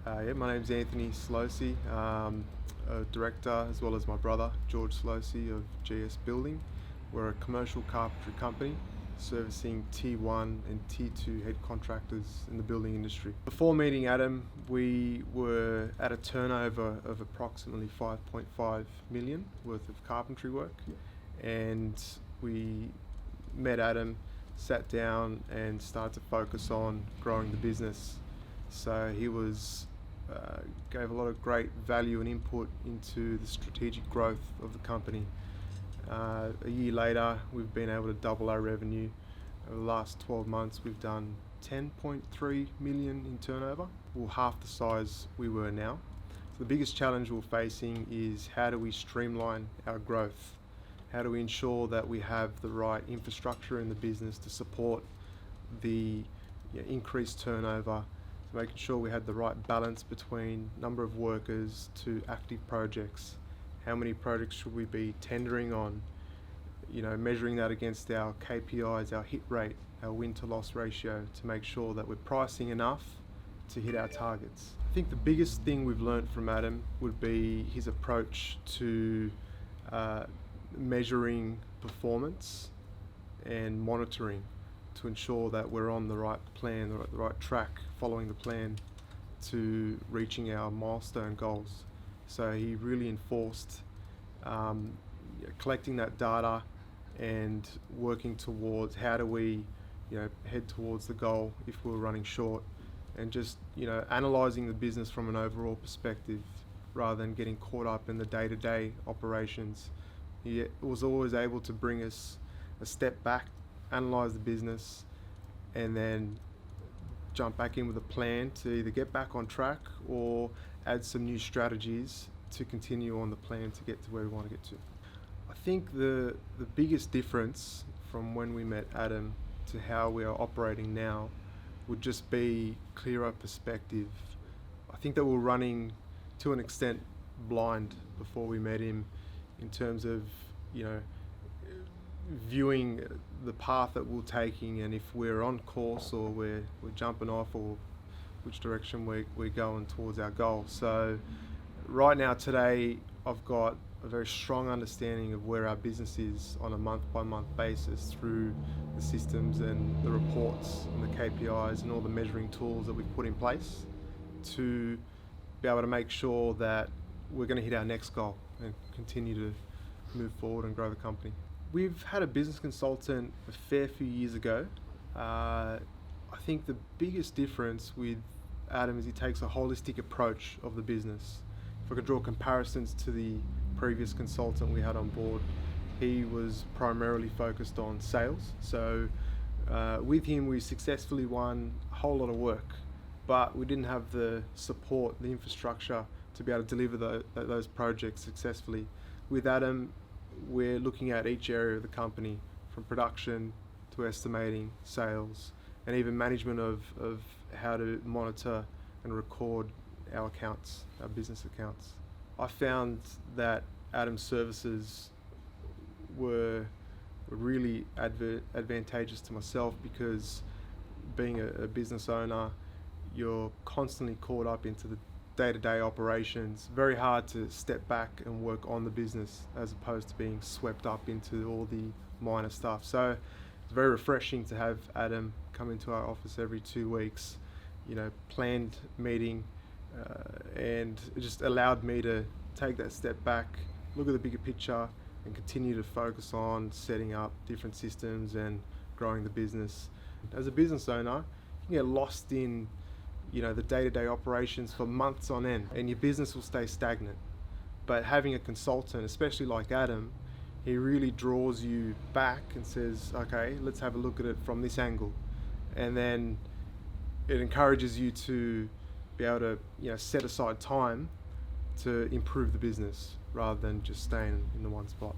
Yeah, my name's Anthony Slocy, a director, as well as my brother George Slocy of GS Building. We're a commercial carpentry company servicing T1 and T2 head contractors in the building industry. Before meeting Adam, we were at a turnover of approximately 5.5 million worth of carpentry work, and we met Adam, sat down and started to focus on growing the business. So he gave a lot of great value and input into the strategic growth of the company. A year later, we've been able to double our revenue. Over the last 12 months, we've done 10.3 million in turnover, well, half the size we were now. So the biggest challenge we're facing is how do we streamline our growth? How do we ensure that we have the right infrastructure in the business to support the increased turnover, making sure we had the right balance between number of workers to active projects. How many projects should we be tendering on? Measuring that against our KPIs, our hit rate, our win to loss ratio, to make sure that we're pricing enough to hit our targets. I think the biggest thing we've learned from Adam would be his approach to measuring performance and monitoring to ensure that we're on the right plan, the right track, following the plan to reaching our milestone goals. So he really enforced collecting that data and working towards how do we head towards the goal if we're running short, and just analysing the business from an overall perspective rather than getting caught up in the day-to-day operations. He was always able to bring us a step back, analyse the business, and then jump back in with a plan to either get back on track or add some new strategies to continue on the plan to get to where we want to get to. I think the biggest difference from when we met Adam to how we are operating now would just be clearer perspective. I think that we're running to an extent blind before we met him in terms of viewing the path that we're taking, and if we're on course or we're jumping off, or which direction we're going towards our goal. So right now, today, I've got a very strong understanding of where our business is on a month-by-month basis through the systems and the reports and the KPIs and all the measuring tools that we've put in place to be able to make sure that we're going to hit our next goal and continue to move forward and grow the company. We've had a business consultant a fair few years ago. I think the biggest difference with Adam is he takes a holistic approach of the business. If I could draw comparisons to the previous consultant we had on board, he was primarily focused on sales. So with him, we successfully won a whole lot of work, but we didn't have the support, the infrastructure to be able to deliver those projects successfully. With Adam, we're looking at each area of the company, from production to estimating, sales, and even management of how to monitor and record our accounts, our business accounts. I found that Adam's services were really advantageous to myself, because being a business owner, you're constantly caught up into the day-to-day operations. Very hard to step back and work on the business as opposed to being swept up into all the minor stuff. So it's very refreshing to have Adam come into our office every 2 weeks, planned meeting, and it just allowed me to take that step back, look at the bigger picture, and continue to focus on setting up different systems and growing the business. As a business owner, you can get lost in the day-to-day operations for months on end, and your business will stay stagnant. But having a consultant, especially like Adam, he really draws you back and says, okay, let's have a look at it from this angle. And then it encourages you to be able to set aside time to improve the business rather than just staying in the one spot.